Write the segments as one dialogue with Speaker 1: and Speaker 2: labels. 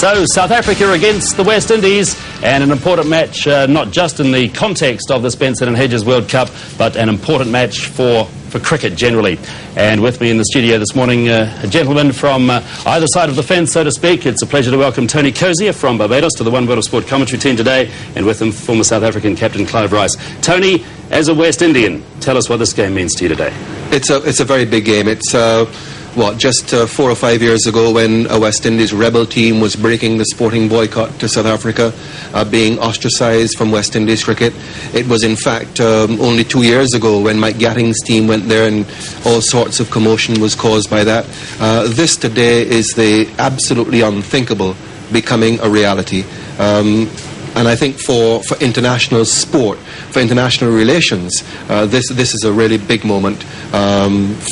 Speaker 1: So, South Africa against the West Indies, and an important match, not just in the context of this Benson and Hedges World Cup, but an important match for cricket generally. And with me in the studio this morning, a gentleman from either side of the fence, so to speak. It's a pleasure to welcome Tony Cozier from Barbados to the One World of Sport commentary team today, and with him, former South African captain Clive Rice. Tony, as a West Indian, tell us what this game means to you today.
Speaker 2: It's a very big game. It's just 4 or 5 years ago when a West Indies rebel team was breaking the sporting boycott to South Africa, being ostracised from West Indies cricket. It was in fact only 2 years ago when Mike Gatting's team went there and all sorts of commotion was caused by that. This today is the absolutely unthinkable becoming a reality. And I think for international sport, for international relations, this is a really big moment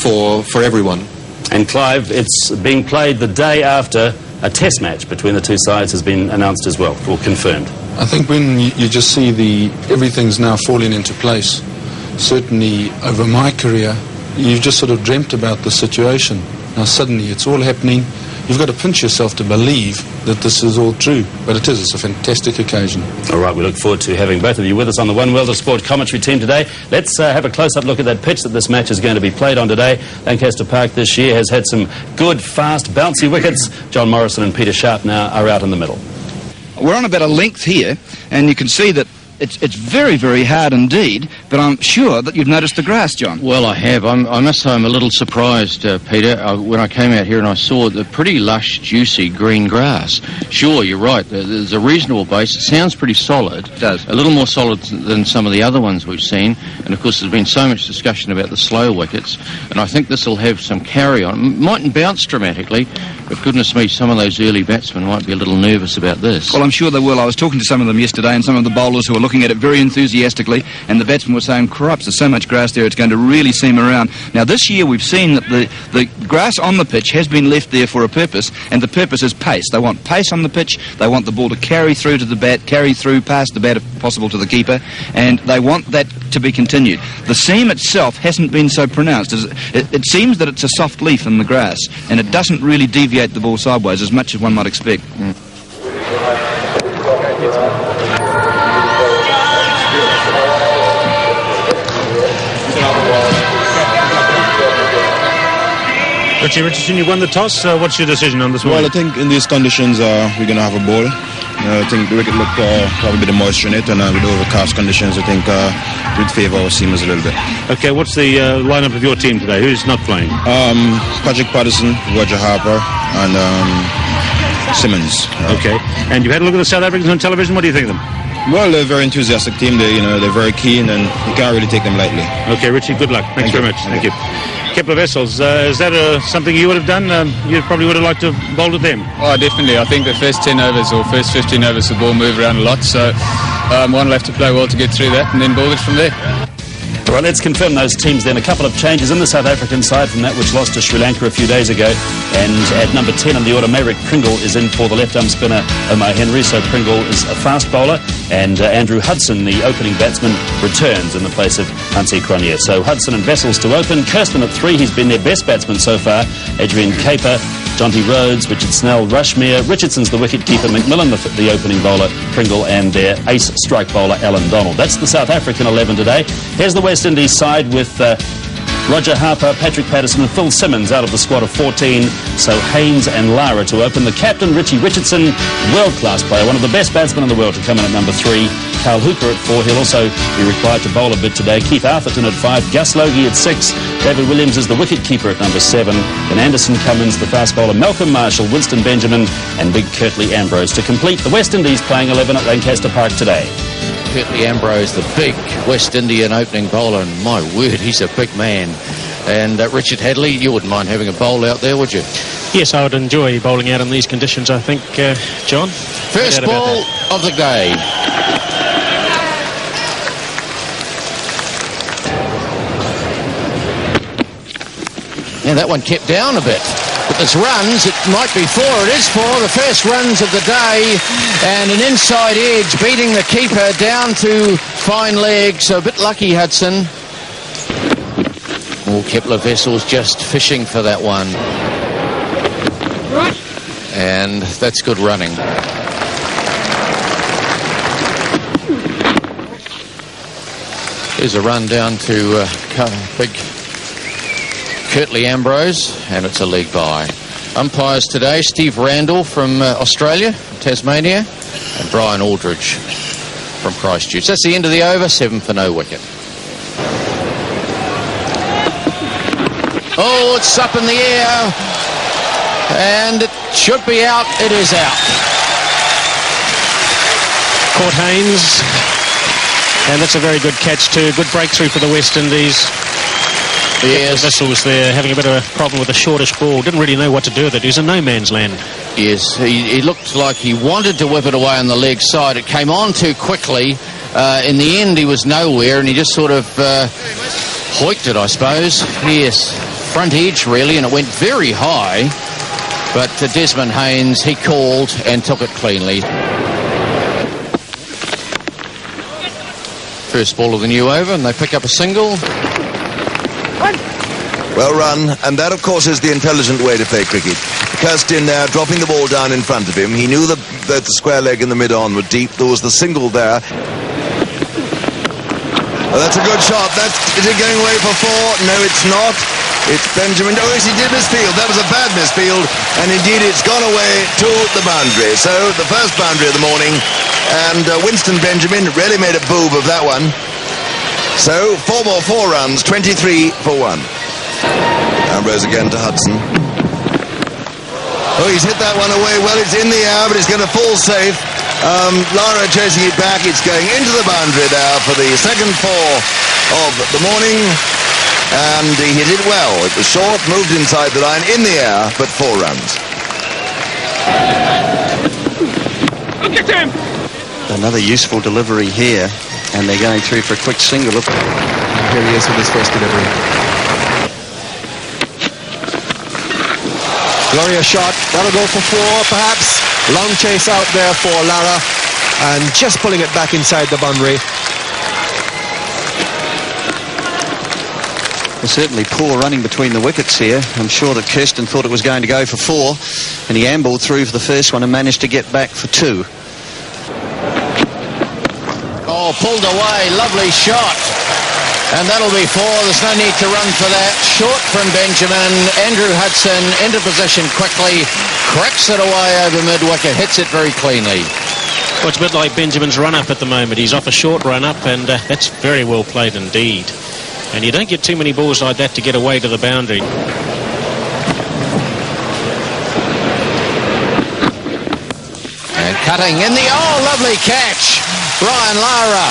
Speaker 2: for everyone.
Speaker 1: And Clive, it's being played the day after a test match between the two sides has been announced as well, or confirmed.
Speaker 3: I think when you just see everything's now falling into place, certainly over my career, you've just sort of dreamt about the situation. Now suddenly it's all happening. You've got to pinch yourself to believe that this is all true, but it is. It's a fantastic occasion.
Speaker 1: All right, we look forward to having both of you with us on the One World of Sport commentary team today. Let's have a close-up look at that pitch that this match is going to be played on today. Lancaster Park this year has had some good, fast, bouncy wickets. John Morrison and Peter Sharp now are out in the middle.
Speaker 4: We're on about a length here, and you can see that it's very, very hard indeed, but I'm sure that you've noticed the grass, John.
Speaker 5: Well, I have. I must say I'm a little surprised, Peter, when I came out here and I saw the pretty lush, juicy green grass. Sure, you're right. There's a reasonable base. It sounds pretty solid.
Speaker 4: It does.
Speaker 5: A little more solid than some of the other ones we've seen. And, of course, there's been so much discussion about the slow wickets, and I think this will have some carry-on. It mightn't bounce dramatically, but goodness me, some of those early batsmen might be a little nervous about this.
Speaker 4: Well, I'm sure they will. I was talking to some of them yesterday, and some of the bowlers who were looking at it very enthusiastically, and the batsmen were saying, "Crops, there's so much grass there, it's going to really seam around." Now, this year we've seen that the grass on the pitch has been left there for a purpose, and the purpose is pace. They want pace on the pitch, they want the ball to carry through to the bat, carry through past the bat if possible to the keeper, and they want that to be continued. The seam itself hasn't been so pronounced. It seems that it's a soft leaf in the grass, and it doesn't really deviate the ball sideways as much as one might expect.
Speaker 6: Richie Richardson, you won the toss. What's your decision on this one?
Speaker 7: Well, I think in these conditions we're going to have a ball. I think the wicket looked probably a bit of moisture in it, and with overcast conditions, I think it would favour our seamers a little bit.
Speaker 6: Okay, what's the lineup of your team today? Who's not playing?
Speaker 7: Patrick Patterson, Roger Harper, and Simmons.
Speaker 6: Okay, and you've had a look at the South Africans on television. What do you think of them?
Speaker 7: Well, they're a very enthusiastic team. They're very keen, and you can't really take them lightly.
Speaker 6: Okay, Richie, good luck. Thanks very much. Thank you. Kepler Wessels, is that something you would have done? You probably would have liked to have bowled at them.
Speaker 8: Oh, definitely. I think the first 10 overs or first 15 overs the ball moved around a lot, so one will have to play well to get through that and then bowl it from there.
Speaker 1: All right, let's confirm those teams then. A couple of changes in the South African side from that which lost to Sri Lanka a few days ago. And at number 10 on the order, Mayrick Pringle is in for the left-arm spinner Omar Henry. So Pringle is a fast bowler. And Andrew Hudson, the opening batsman, returns in the place of Hansi Cronje. So Hudson and Wessels to open. Kirsten at 3, he's been their best batsman so far. Adrian Caper, Jonty Rhodes, Richard Snell, Rushmere. Richardson's the wicket-keeper, McMillan the opening bowler, Pringle, and their ace strike bowler, Alan Donald. That's the South African 11 today. Here's the West Indies side with Roger Harper, Patrick Patterson and Phil Simmons out of the squad of 14. So Haynes and Lara to open. The captain, Richie Richardson, world-class player, one of the best batsmen in the world, to come in at number 3. Carl Hooper at 4. He'll also be required to bowl a bit today. Keith Arthurton at 5. Gus Logie at 6. David Williams is the wicket-keeper at number 7. Then Anderson Cummins, the fast bowler, Malcolm Marshall, Winston Benjamin and big Curtly Ambrose to complete the West Indies playing 11 at Lancaster Park today.
Speaker 5: Curtly Ambrose, the big West Indian opening bowler, and my word, he's a big man. And Richard Hadley, you wouldn't mind having a bowl out there, would you?
Speaker 9: Yes, I would enjoy bowling out in these conditions, I think, John.
Speaker 5: First ball of the day. And that one kept down a bit. But there's runs, it might be 4, it is 4, the first runs of the day, and an inside edge beating the keeper down to fine leg, so a bit lucky, Hudson. Kepler Wessels just fishing for that one. And that's good running. Here's a run down to big Kirtley Ambrose, and it's a leg by. Umpires today, Steve Randall from Australia, Tasmania, and Brian Aldridge from Christchurch. That's the end of the over, 7 for no wicket. Oh, it's up in the air, and it should be out. It is out.
Speaker 9: Caught Haynes, and that's a very good catch too. Good breakthrough for the West Indies.
Speaker 5: Yes.
Speaker 9: Vissel was there having a bit of a problem with a shortish ball. Didn't really know what to do with it. He was in no man's land.
Speaker 5: Yes, he looked like he wanted to whip it away on the leg side. It came on too quickly. In the end, he was nowhere, and he just sort of hoiked it, I suppose. Yes, front edge, really, and it went very high. But Desmond Haynes, he called and took it cleanly. First ball of the new over, and they pick up a single.
Speaker 10: Well run, and that of course is the intelligent way to play cricket. Kirsten there dropping the ball down in front of him. He knew that the square leg in the mid-on were deep. There was the single there. Oh, that's a good shot. Is it going away for 4? No, it's not. It's Benjamin. Oh, yes, he did misfield. That was a bad misfield, and indeed it's gone away to the boundary. So the first boundary of the morning, and Winston Benjamin really made a boob of that one. So 4 more 4 runs, 23 for 1. Ambrose again to Hudson. Oh, he's hit that one away. Well, it's in the air, but it's going to fall safe. Lara chasing it back. It's going into the boundary there for the second 4 of the morning. And he hit it well. It was short, moved inside the line, in the air, but 4 runs.
Speaker 11: Look at him!
Speaker 12: Another useful delivery here, and they're going through for a quick single.
Speaker 2: Here he is with his first delivery.
Speaker 13: Glorious shot. That'll go for 4, perhaps. Long chase out there for Lara, and just pulling it back inside the boundary.
Speaker 12: Well, certainly poor running between the wickets here. I'm sure that Kirsten thought it was going to go for 4, and he ambled through for the first one and managed to get back for 2.
Speaker 5: Oh, pulled away. Lovely shot. And that'll be 4. There's no need to run for that. Short from Benjamin. Andrew Hudson into position quickly. Cracks it away over mid-wicket. Hits it very cleanly.
Speaker 9: Well, it's a bit like Benjamin's run-up at the moment. He's off a short run-up, and that's very well played indeed. And you don't get too many balls like that to get away to the boundary.
Speaker 5: And cutting in the... Oh, lovely catch. Brian Lara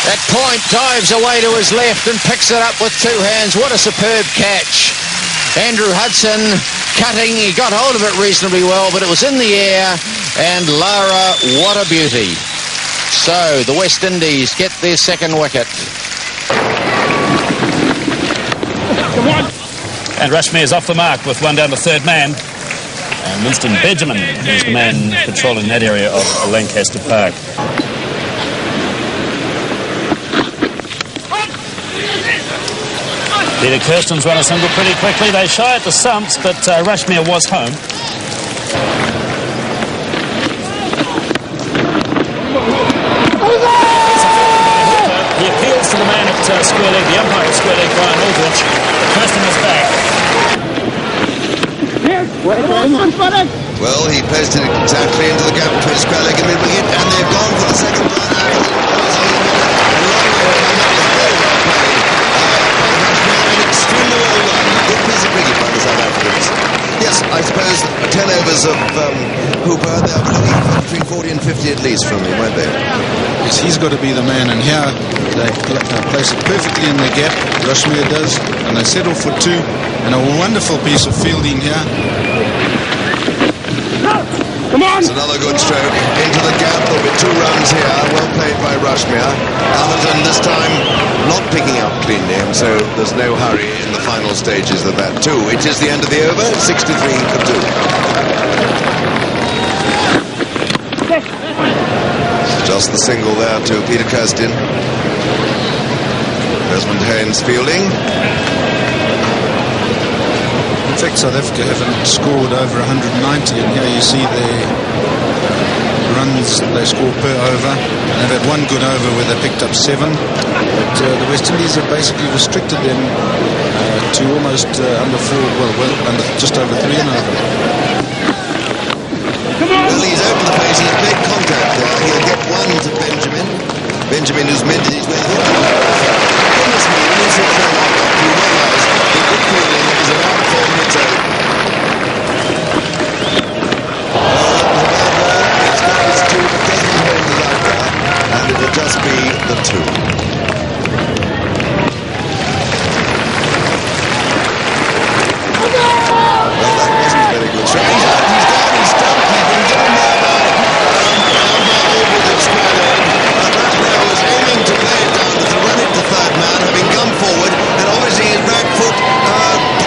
Speaker 5: at point dives away to his left and picks it up with 2 hands. What a superb catch. Andrew Hudson cutting. He got hold of it reasonably well, but it was in the air. And Lara, what a beauty. So the West Indies get their second wicket.
Speaker 1: And Rashmi is off the mark with 1 down to third man. And Winston Benjamin is the man patrolling that area of Lancaster Park. Peter Kirsten's run a single pretty quickly. They shy at the stumps, but Rushmere was home. He appeals to the man at square leg, the umpire at square leg, Brian Aldridge. Kirsten is back.
Speaker 10: Well, he posted it exactly into the gap between square leg and mid-wicket, and they've gone for the second run. Extremely well run. Good piece of cricket by the South Africans. Yes, I suppose 10 overs of Hooper, they'll be looking for between 40 and 50 at least from him, won't they?
Speaker 3: Yes, he's got to be the man, and here they place it perfectly in the gap. Rushmere does, and they settle for 2, and a wonderful piece of fielding here.
Speaker 10: Come on! It's another good stroke into the gap. There'll be 2 runs here. Well played by Rushmere. Hamilton this time not picking up cleanly, so there's no hurry in the final stages of that too. It is the end of the over, 63 for 2. Just the single there to Peter Kirsten. Desmond Haynes fielding.
Speaker 3: In fact, South Africa haven't scored over 190, and here you see their runs they score per over. They've had one good over where they picked up 7, but the West Indies have basically restricted them to almost under 4, under just over 3 and over.
Speaker 10: Well, he's opened the pace, he's made contact there. He'll get one to Benjamin. Benjamin, who's mended his way here. Goodness me, when you sit there like that, you realise the good feeling is an art form on its own. It's got his 2, but doesn't hold the right there, and it'll just be the 2. Well, that wasn't a very good shot. He's out, he's down, he's stumped, he's been down there by over the square leg. And that player was aiming to play it down to run it to third man, having come forward, and obviously his back foot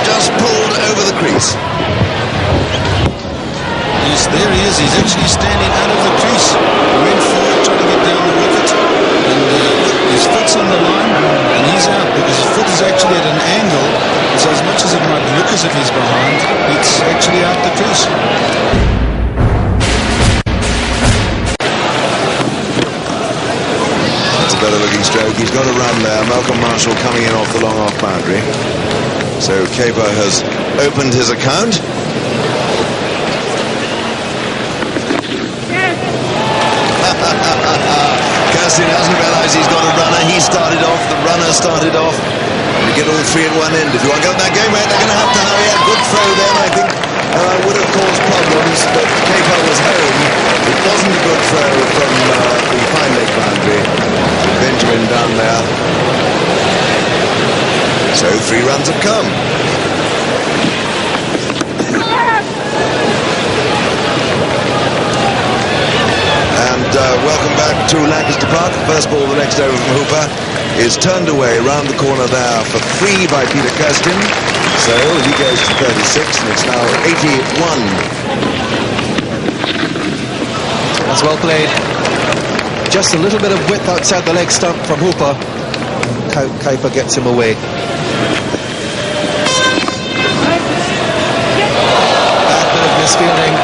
Speaker 10: just pulled over the crease.
Speaker 3: There he is, he's actually standing out of the crease. He went forward trying to get down the wicket, and his foot's on the line, and he's out because his foot is actually at an angle, so as much as it might look as if he's behind, it's actually out the crease.
Speaker 10: That's a better looking stroke. He's got a run there. Malcolm Marshall coming in off the long off boundary. So Caper has opened his account. Kirsten doesn't realise he's got a runner. He started off, the runner started off. You get all 3 at one end. If you want to go that game, right, they're going to have to hurry. A good throw then, I think, would have caused problems, but Caper was home. It wasn't a good throw from the fine leg boundary. Benjamin down there. So 3 runs have come. Welcome back to Lancaster Park. The first ball, the next over from Hooper, is turned away round the corner there for 3 by Peter Kirsten. So he goes to 36, and it's now 81.
Speaker 13: That's well played. Just a little bit of width outside the leg stump from Hooper. Kuiper gets him away. Bad bit of misfielding.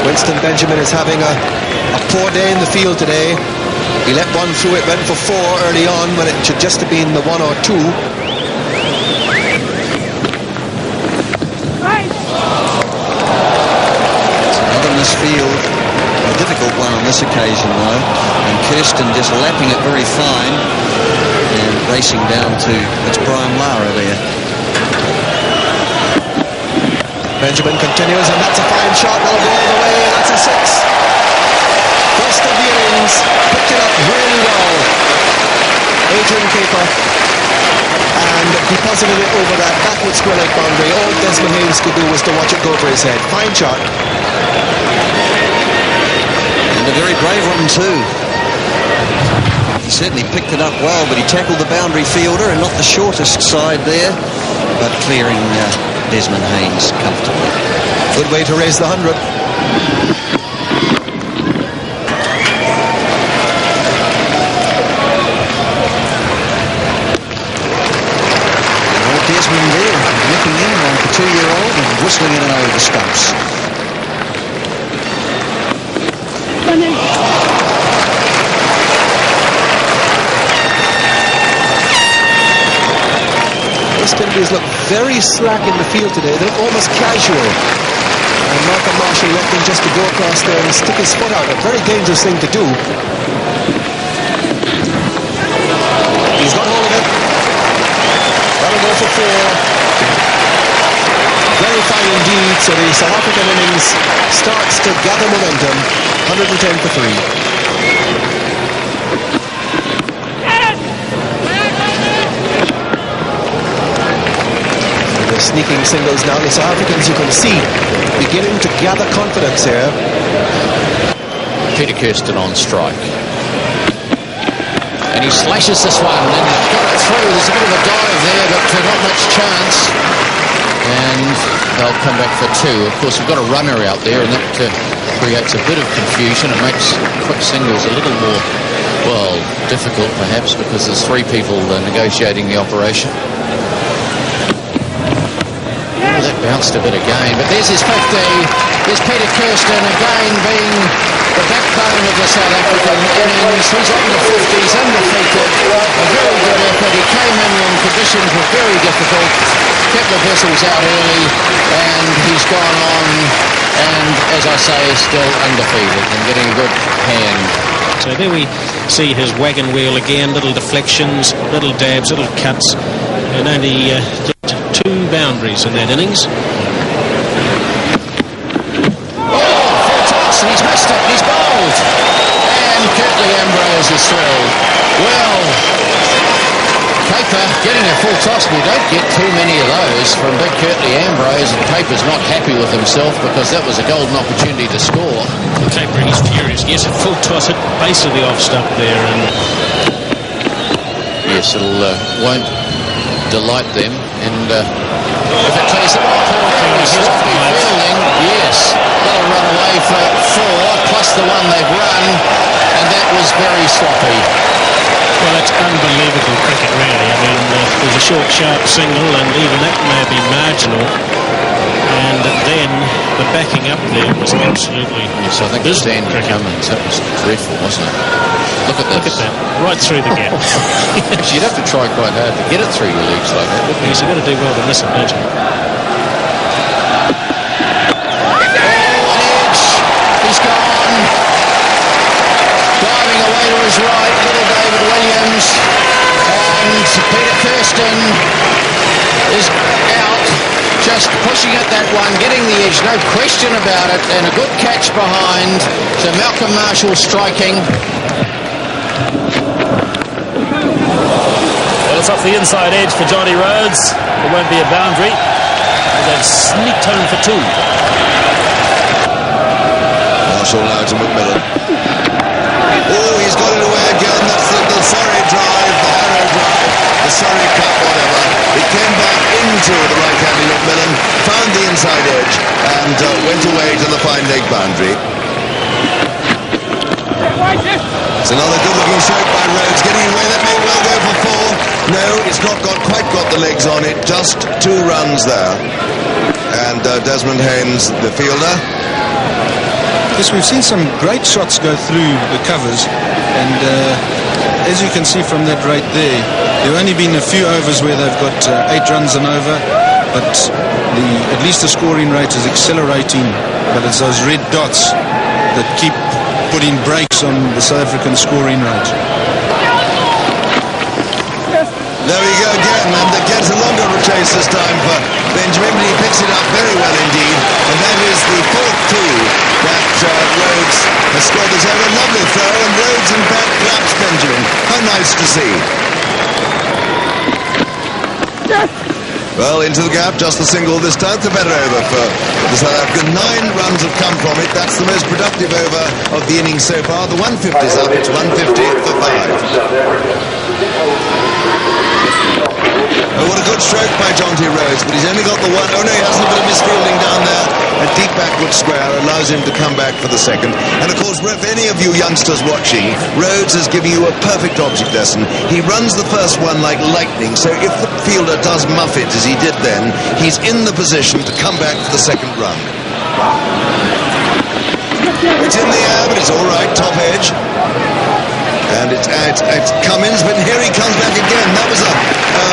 Speaker 13: Winston Benjamin is having a poor day in the field today. He let one through, it went for 4 early on when it should just have been the 1 or 2.
Speaker 12: Another misfield, a difficult one on this occasion though, and Kirsten just lapping it very fine and racing down to, it's Brian Lara there.
Speaker 13: Benjamin continues, and that's a fine shot. That'll go all the way. That's a 6. First of the innings, picked it up really well. Adrian Caper, and deposited it over that backward square leg boundary. All Desmond Haynes could do was to watch it go over his head. Fine shot.
Speaker 12: And a very brave one too. He certainly picked it up well, but he tackled the boundary fielder and not the shortest side there, but clearing Desmond Haynes comfortably.
Speaker 13: Good way to raise the 100.
Speaker 12: Desmond there, nipping in like a 2-year-old and whistling in and over the stumps.
Speaker 13: West Indies look very slack in the field today. They look almost casual. And Malcolm Marshall left him just to go across there and stick his foot out. A very dangerous thing to do. He's got hold of it. That'll go for 4. Very fine indeed. So the South African innings starts to gather momentum. 110 for 3. Sneaking singles now. The South Africans, you can see, beginning to gather confidence here.
Speaker 5: Peter Kirsten on strike. And he slashes this one and got it through. There's a bit of a dive there, but not much chance. And they'll come back for 2. Of course, we've got a runner out there, and that creates a bit of confusion. It makes quick singles a little more, well, difficult perhaps, because there's 3 people negotiating the operation. that bounced a bit again, but there's his 50. There's Peter Kirsten again being the backbone of the South African innings. He's on the 50s, undefeated. A very good effort. He came in when conditions were very difficult, kept the vessels out early, and he's gone on, and as I say, still undefeated and getting a good hand.
Speaker 9: So there we see his wagon wheel again, little deflections, little dabs, little cuts, and only just 2 boundaries in that innings.
Speaker 5: And he's missed it, he's bowled, and Curtly Ambrose is through. Well, Caper getting a full toss, we don't get too many of those from big Curtly Ambrose, and Caper's not happy with himself because that was a golden opportunity to score.
Speaker 9: Caper, he's furious. Yes, a full toss at base of the off stump there, and
Speaker 5: yes, it won't delight them, and if it clears the ball, sloppy fielding, yes. Little run away for 4, plus the one they've run, and that was very sloppy.
Speaker 9: Well, that's unbelievable cricket, really. I mean, there's a short, sharp single, and even that may be marginal. And then the backing up there was absolutely...
Speaker 5: Yes, I think the stand Cummins, that was dreadful, wasn't it? Look at this.
Speaker 9: Look at that, right through the gap.
Speaker 5: You'd have to try quite hard to get it through your legs like that, wouldn't you?
Speaker 9: Yes, you've got to do well to miss it, don't you?
Speaker 5: He's gone. Diving away to his right, little David Williams. And Peter Kirsten is out, just pushing at that one, getting the edge, no question about it, and a good catch behind. So Malcolm Marshall striking.
Speaker 1: Well, it's off the inside edge for Johnny Rhodes. It won't be a boundary. They've sneaked home for 2.
Speaker 10: Marshall now to McMillan. Oh, he's got it away again. That's the Surrey drive, the Harrow drive, the Surrey Cup, whatever. It came back into the right-handed McMillan, found the inside edge, and went away to the fine leg boundary. It's another good-looking stroke by Rhodes, getting away. That may well go for 4. No, it's not quite got the legs on it. Just 2 runs there. And Desmond Haynes, the fielder.
Speaker 3: Yes, we've seen some great shots go through the covers, and as you can see from that right there, there have only been a few overs where they've got 8 runs and over, but at least the scoring rate is accelerating, but it's those red dots that keep putting brakes on the South African scoring rate.
Speaker 10: There we go again, and it gets a longer chase this time for Benjamin, but he picks it up very well indeed, and that is the 4th 2 that Rhodes has scored this over. Lovely throw, and Rhodes in fact claps Benjamin. How nice to see. Well, into the gap, just the single this time. The better over for the South African. 9 runs have come from it. That's the most productive over of the innings so far. The 150's up. It's 150 for 5. Oh, what a good stroke by John T. Rhodes, but he's only got the 1. Oh no, he has a bit of misfielding down there. A deep backward square allows him to come back for the 2nd. And of course, if any of you youngsters watching, Rhodes is giving you a perfect object lesson. He runs the first one like lightning, so if the fielder does muff it as he did then, he's in the position to come back for the 2nd run. It's in the air, but it's all right, top edge. And it's Cummins, but here he comes back again. That was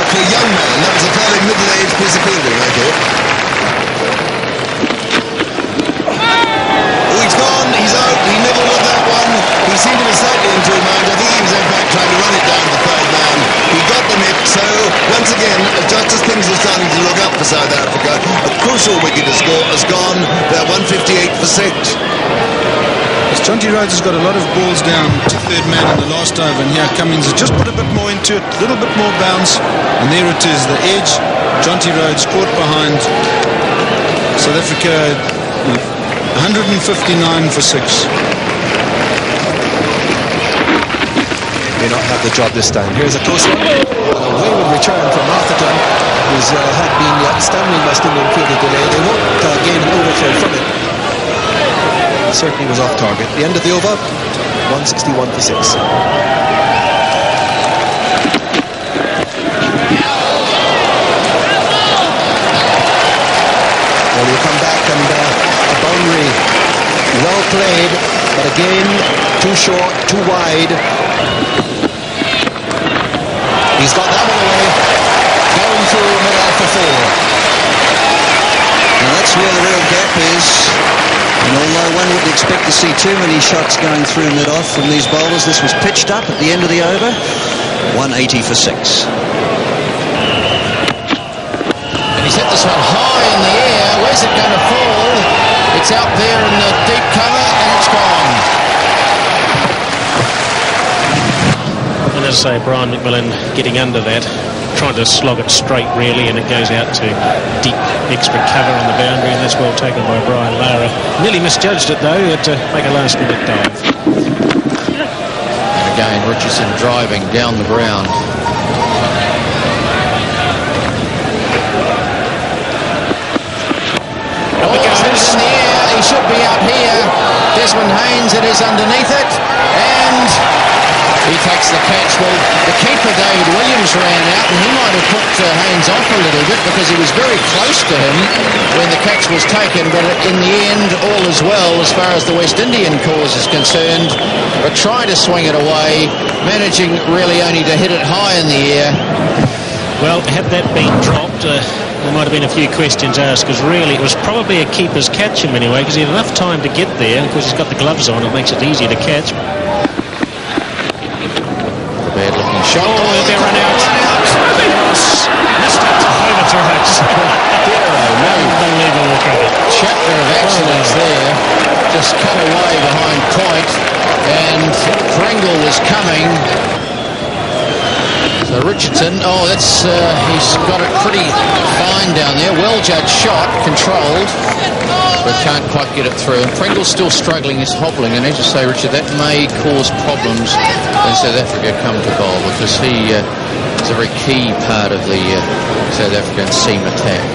Speaker 10: for a young man, that was a fairly middle-aged piece of fielding, I thought. Oh, he's gone, he's out, he nibbled with that one. He seemed to be slightly into his mind. I think he was in fact trying to run it down to the 3rd man. He got the nip, so once again, just as things are starting to look up for South Africa, a crucial wicket to score has gone. They're 158 for 6.
Speaker 3: John T. Rhodes has got a lot of balls down to 3rd man in the last over, and here Cummins has just put a bit more into it, a little bit more bounce, and there it is, the edge. John T. Rhodes caught behind. South Africa 159 for 6.
Speaker 13: May not have the job this time. Here's a close one. A wayward return from Atherton, who's had been outstanding West Indian fielder today. They won't gain an overthrow from it. Certainly was off target. The end of the over, 161 for 6. Will you come back and a boundary well played, but again too short, too wide. He's got that one away, going through middle for 4.
Speaker 12: And that's where the real gap is. And although one wouldn't expect to see too many shots going through mid-off from these bowlers, this was pitched up at the end of the over. 180 for 6.
Speaker 5: And he's hit this one high in the air. Where's it going to fall? It's out there in the deep cover, and it's gone.
Speaker 9: And as I say, Brian McMillan getting under that, trying to slog it straight really, and it goes out to deep extra cover on the boundary, and that's well taken by Brian Lara. Nearly misjudged it though, to make a last minute dive.
Speaker 5: And again, Richardson driving down the ground.
Speaker 9: Up it goes.
Speaker 5: It's in the air, he should be out here. Desmond Haynes, it is underneath it, and he takes the catch. Well, the keeper, David Williams, ran out, and he might have put Haynes off a little bit because he was very close to him when the catch was taken. But in the end, all is well as far as the West Indian cause is concerned. But trying to swing it away, managing really only to hit it high in the air.
Speaker 9: Well, had that been dropped, there might have been a few questions asked, because really it was probably a keeper's catch him anyway, because he had enough time to get there, and of course he's got the gloves on, it makes it easier to catch.
Speaker 5: Bad looking shot.
Speaker 9: Oh, they're run out. Missed it. Over to Hutch. Unbelievable cricket.
Speaker 5: Chapter of accidents there. Just cut away behind point, and Pringle was coming. So Richardson, he's got it pretty fine down there. Well judged shot, controlled, but can't quite get it through. And Pringle's still struggling, he's hobbling, and as you say, Richard, that may cause problems when South Africa come to bowl, because he is a very key part of the South African seam attack.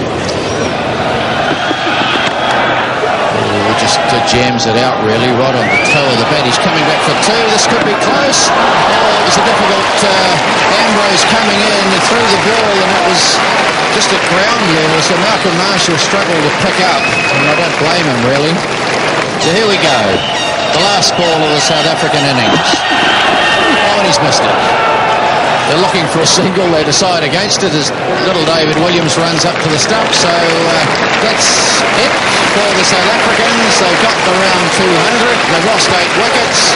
Speaker 5: Just jams it out really, right on the toe of the bat. He's coming back for 2. This could be close. Oh, it was a difficult Ambrose coming in through the bill, and it was just at ground level, so Malcolm Marshall struggled to pick up, and I don't blame him really. So here we go, the last ball of the South African innings. Oh, and he's missed it. They're looking for a single, they decide against it as little David Williams runs up to the stump. So that's it for the South Africans. They've got the round 200, they've lost 8 wickets.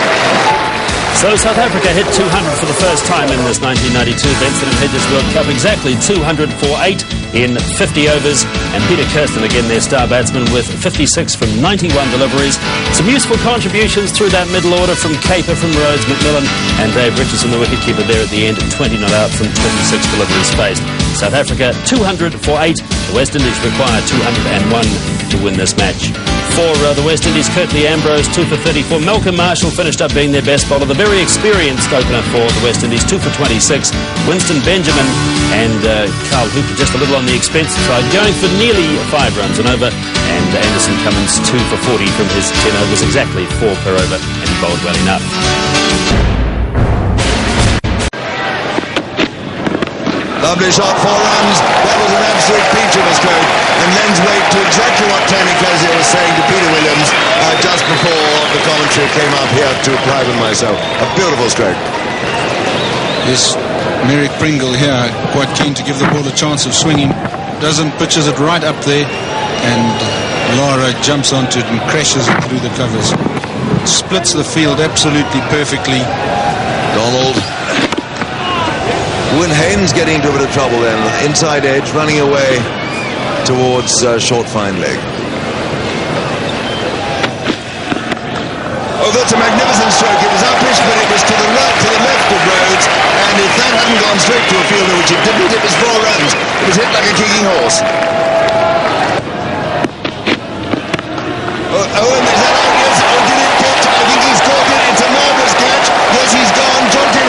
Speaker 1: So South Africa hit 200 for the first time in this 1992 Benson and Hedges World Cup. Exactly 200 for 8 in 50 overs. And Peter Kirsten, again their star batsman, with 56 from 91 deliveries. Some useful contributions through that middle order from Caper, from Rhodes, McMillan and Dave Richardson, the wicketkeeper there at the end, 20 not out from 26 deliveries faced. South Africa 200 for 8. The West Indies require 201 to win this match. For the West Indies, Curtly Ambrose, 2 for 34. Malcolm Marshall finished up being their best bowler. The very experienced opener for the West Indies, 2 for 26. Winston Benjamin and Carl Hooper just a little on the expensive side, going for nearly 5 runs an over. And Anderson Cummins, 2 for 40 from his 10 overs, exactly 4 per over, and he bowled well enough.
Speaker 10: Lovely shot, 4 runs. That was an absolute peach of a stroke, and lends weight to exactly what Tony Cozier was saying to Peter Williams just before the commentary came up here to Clive and myself. A beautiful stroke.
Speaker 3: Yes, Merrick Pringle here, quite keen to give the ball a chance of swinging. Pitches it right up there, and Lara jumps onto it and crashes it through the covers. Splits the field absolutely perfectly.
Speaker 10: Donald. Win Haynes getting into a bit of trouble then. Inside edge, running away towards short fine leg. Oh, that's a magnificent stroke. It was upish, but it was to the right, to the left of Rhodes. And if that hadn't gone straight to a fielder, which it didn't, it was 4 runs. It was hit like a kicking horse. Oh, and is that out? Yes. Oh, did it catch? I think he's caught it. It's a marvellous catch. Yes, he's gone.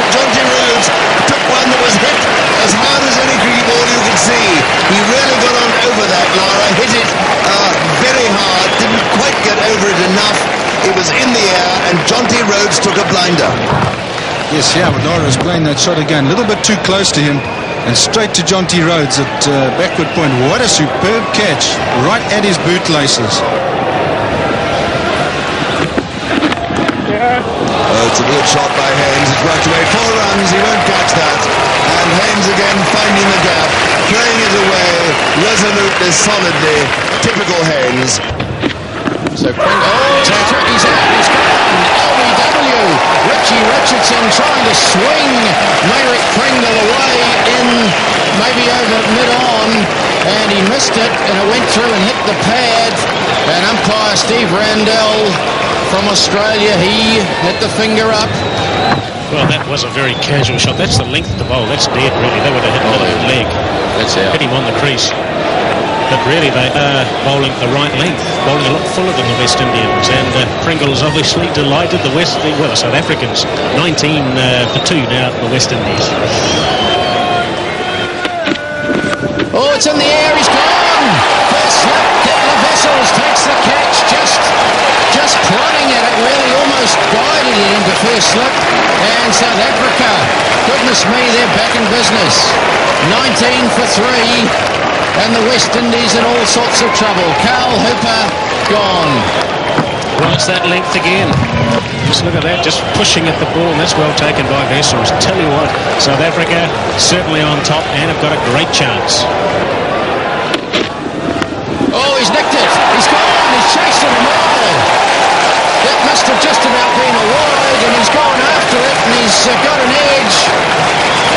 Speaker 10: Jonty Rhodes took one that was hit as hard as any cricket ball you could see. He really got on over that, Lara. Hit it very hard. Didn't quite get over it enough. It was in the air, and Jonty Rhodes took a blinder.
Speaker 3: Yes, yeah, but Lara is playing that shot again. A little bit too close to him, and straight to John T. Rhodes at backward point. What a superb catch, right at his bootlaces.
Speaker 10: It's a good shot by Haynes. It's worked away 4 runs. He won't catch that. And Haynes again finding the gap, playing it away resolutely, solidly. Typical Haynes.
Speaker 5: So he's out. He's gone. LBW. Richie Richardson trying to swing Maverick Pringle away in maybe over mid-on, and he missed it, and it went through and hit the pad. And umpire Steve Randell from Australia, he hit the finger up.
Speaker 9: Well, that was a very casual shot. That's the length of the bowl. That's dead, really. They would have hit him on the leg.
Speaker 5: That's out.
Speaker 9: Hit him on the crease. But really, they are bowling the right length, bowling a lot fuller than the West Indians. And Pringle is obviously delighted. The South Africans, 19 for 2 now at the West Indies.
Speaker 5: Oh, it's in the air. He's gone. First slip. Kepler Vessels takes the catch. Just prodding it. It really almost guided it into first slip. And South Africa, goodness me, they're back in business. 19 for 3. And the West Indies in all sorts of trouble. Carl Hooper gone.
Speaker 9: Well, it's that length again. Just look at that, just pushing at the ball. That's well taken by Vessels. Tell you what, South Africa certainly on top and have got a great chance.
Speaker 5: Oh, he's nicked it. He's gone. He's chasing them all. That must have just about been a wide, and he's gone after it, and he's got an edge.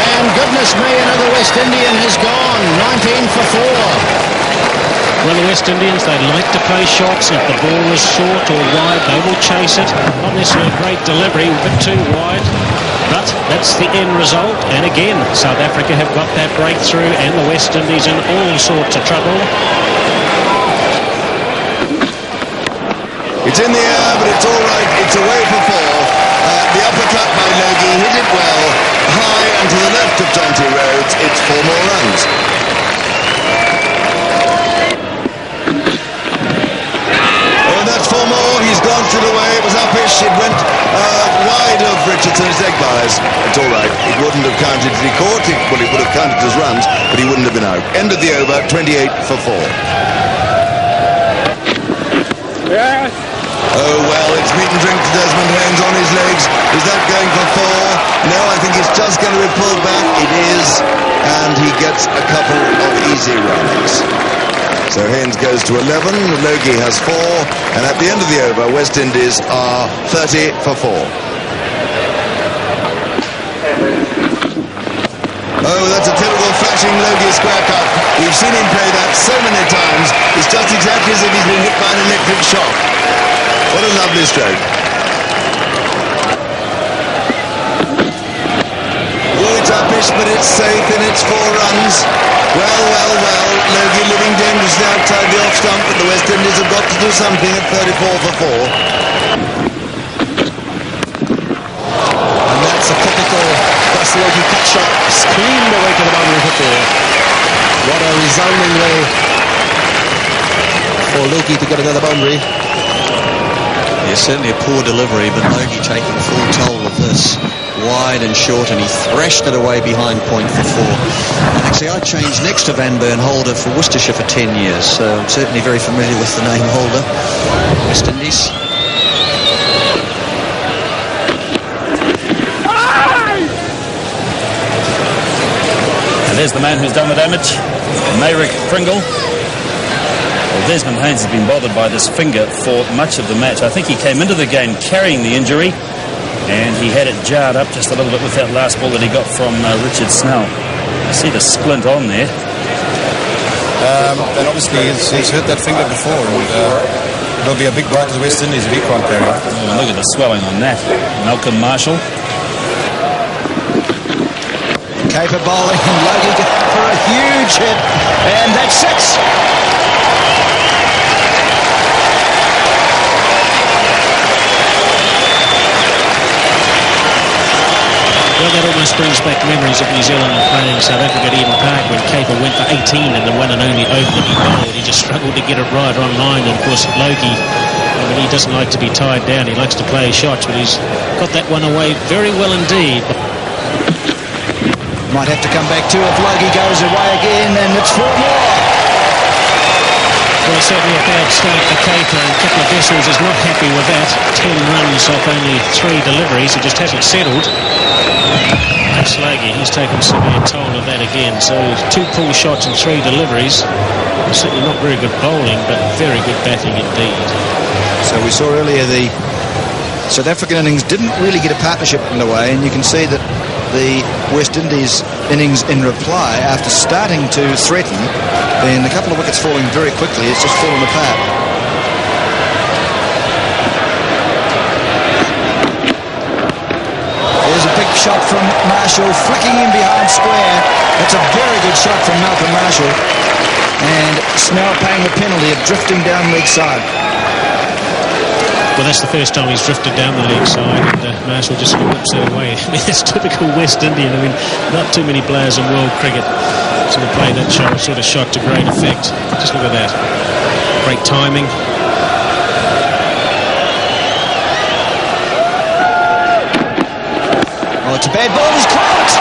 Speaker 5: And goodness me, another West Indian has gone. 19 for 4.
Speaker 9: Well, the West Indians, they like to play shots. If the ball is short or wide, they will chase it. Not necessarily a great delivery, a bit too wide. But that's the end result. And again, South Africa have got that breakthrough, and the West Indies in all sorts of trouble.
Speaker 10: It's in the air, but it's all right. It's away for 4. The uppercut by Logie hit it well, high and to the left of John T. Rhodes. It's 4 more runs. Oh, that's 4 more. He's glanced it away. It was uppish. It went wide of Richardson's leg bias. It's all right. It wouldn't have counted if he caught it. Well, it would have counted as runs, but he wouldn't have been out. End of the over, 28 for 4.
Speaker 11: Yes.
Speaker 10: Oh, well, it's meat and drink to Desmond Haynes on his legs. Is that going for 4? No, I think it's just going to be pulled back. It is, and he gets a couple of easy runs. So Haynes goes to 11, Logie has 4, and at the end of the over, West Indies are 30 for 4. Oh, that's a typical flashing Logie square cut. We've seen him play that so many times. It's just exactly as if he's been hit by an electric shock. What a lovely stroke. Oh, it's uppish, but it's safe, and it's 4 runs. Well, Logie living dangerously outside the off stump, but the West Indies have got to do something at 34 for 4.
Speaker 13: And that's a typical Gus Logie cut shot, screamed away to the boundary for 4. What a resounding way for Logie to get another boundary.
Speaker 12: Yeah, certainly a poor delivery, but Logie taking full toll of this. Wide and short, and he thrashed it away behind point for 4. Actually, I changed next to Van Burn Holder for Worcestershire for 10 years, so I'm certainly very familiar with the name Holder. West Indies.
Speaker 1: And there's the man who's done the damage, Maverick Pringle. Well, Desmond Haynes has been bothered by this finger for much of the match. I think he came into the game carrying the injury, and he had it jarred up just a little bit with that last ball that he got from Richard Snell. You see the splint on there.
Speaker 3: And obviously he's hurt that finger before, and it'll be a big blow to the West Indies if he can't carry it.
Speaker 1: Oh, look at the swelling on that. Malcolm Marshall.
Speaker 13: Caper bowling, Logie for a huge hit, and that's 6.
Speaker 9: Well, that almost brings back memories of New Zealand playing South Africa at Eden Park when Caper went for 18 and the one and only over that he bowled. He just struggled to get it right on line. And of course, Logie, I mean, he doesn't like to be tied down. He likes to play his shots, but he's got that one away very well indeed.
Speaker 14: Might have to come back too if Logie goes away again, and it's 4 more.
Speaker 9: Well, certainly a bad start for Caper, and a couple of vessels is not happy with that. 10 runs off only 3 deliveries. He just hasn't settled. Logie, he's taken severe toll of that again. So 2 pull shots and 3 deliveries. Certainly not very good bowling, but very good batting indeed.
Speaker 14: So we saw earlier the South African innings didn't really get a partnership underway, and you can see that the West Indies innings in reply, after starting to threaten, then a couple of wickets falling very quickly, it's just fallen apart. There's a big shot from Marshall, flicking in behind square. That's a very good shot from Malcolm Marshall. And Snell paying the penalty of drifting down leg side.
Speaker 9: Well, that's the first time he's drifted down the leg side, and Marshall just whips it away. I mean, it's typical West Indian. I mean, not too many players in world cricket sort of play that sort of shot to great effect. Just look at that. Great timing.
Speaker 14: Oh, it's a bad ball. He's caught.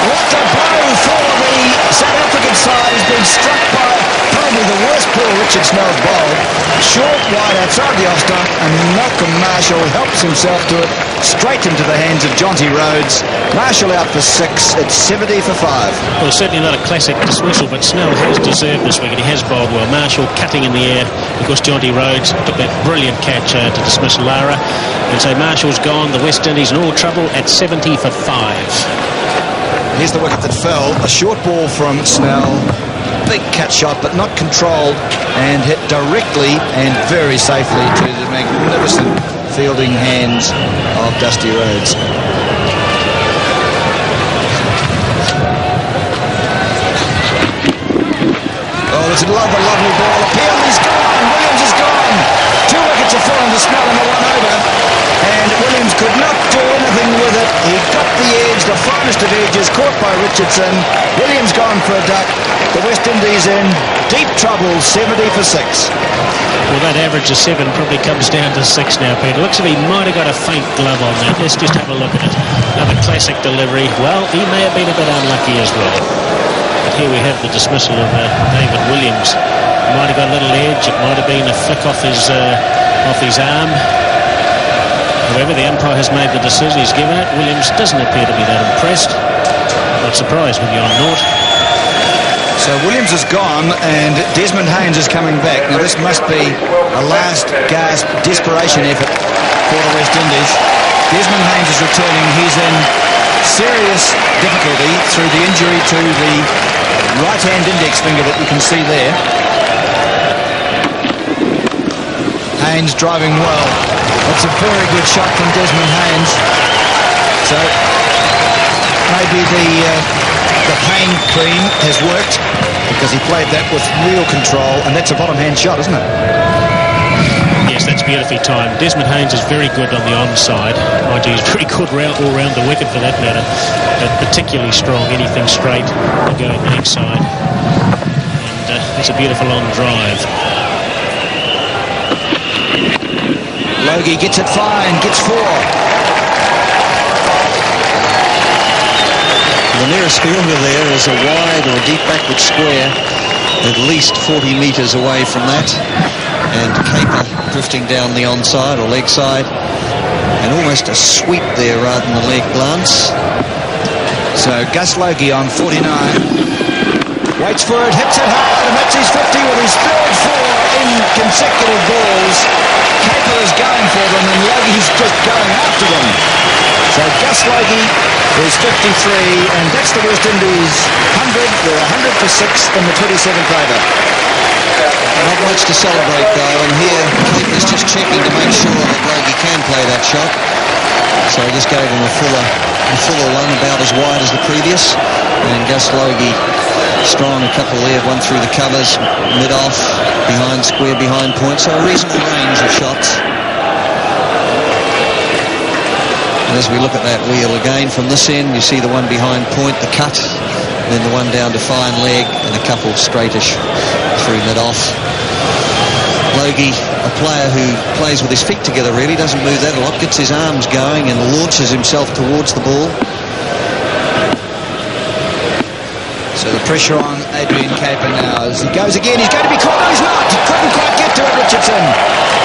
Speaker 14: What a blow for the South African side. Has been struck by probably the worst Paul Richard Snell's bowled. Short, wide outside the off-stump, and Malcolm Marshall helps himself to it straight into the hands of Jonty Rhodes. Marshall out for 6. It's 70 for 5.
Speaker 9: Well, certainly not a classic dismissal, but Snell has deserved this wicket. He has bowled well. Marshall cutting in the air because Jonty Rhodes took that brilliant catch to dismiss Lara. And so Marshall's gone. The West Indies in all trouble at 70 for 5.
Speaker 14: Here's the wicket that fell. A short ball from Snell. Big cut shot, but not controlled, and hit directly and very safely to the magnificent fielding hands of Dusty Rhodes. Oh, it's a lovely ball. Appeal, he's gone. Williams is gone. 2 wickets have fallen to Snell in the 1 over. And Williams could not do anything with it. He got the edge, the finest of edges, caught by Richardson. Williams gone for a duck. The West Indies in deep trouble, 70 for 6.
Speaker 9: Well, that average of 7 probably comes down to 6 now, Peter. Looks as if he might have got a faint glove on that. Let's just have a look at it. Another classic delivery. Well, he may have been a bit unlucky as well. But here we have the dismissal of David Williams. Might have got a little edge. It might have been a flick off his arm. However, the umpire has made the decision. He's given it. Williams doesn't appear to be that impressed. Not surprised when you're on naught.
Speaker 14: So Williams is gone, and Desmond Haynes is coming back. Now this must be a last gasp desperation effort for the West Indies. Desmond Haynes is returning. He's in serious difficulty through the injury to the right-hand index finger that you can see there. Haynes driving well. That's a very good shot from Desmond Haynes. So maybe the pain cream has worked because he played that with real control, and that's a bottom hand shot, isn't it?
Speaker 9: Yes, that's beautifully timed. Desmond Haynes is very good on the onside. Mind you, he's very good all round the wicket for that matter, but particularly strong, anything straight, going leg side. And it's a beautiful on drive.
Speaker 14: Logie gets it fine, gets 4.
Speaker 12: The nearest fielder there is a wide or a deep backward square, at least 40 metres away from that. And Caper drifting down the onside or leg side. And almost a sweep there rather than a leg glance.
Speaker 14: So Gus Logie on 49. Waits for it, hits it hard, and that's his 50 with his third 4 in consecutive balls. Caper is going for them, and Logie's just going after them. So Gus Logie is 53, and that's the West Indies 100. They're 100 for 6 in the 27th over.
Speaker 12: Not much to celebrate though, and here Caper's just checking to make sure that Logie can play that shot. So he just gave him a fuller one, about as wide as the previous. And Gus Logie strong, a couple there, one through the covers, mid-off, behind square, behind point, so a reasonable range of shots. And as we look at that wheel again from this end, you see the one behind point, the cut, then the one down to fine leg, and a couple straightish through mid-off. Logie, a player who plays with his feet together really, doesn't move that a lot, gets his arms going and launches himself towards the ball.
Speaker 14: So the pressure on Adrian Caper now as he goes again. He's going to be caught. No, he's not. He couldn't quite get to it, Richardson.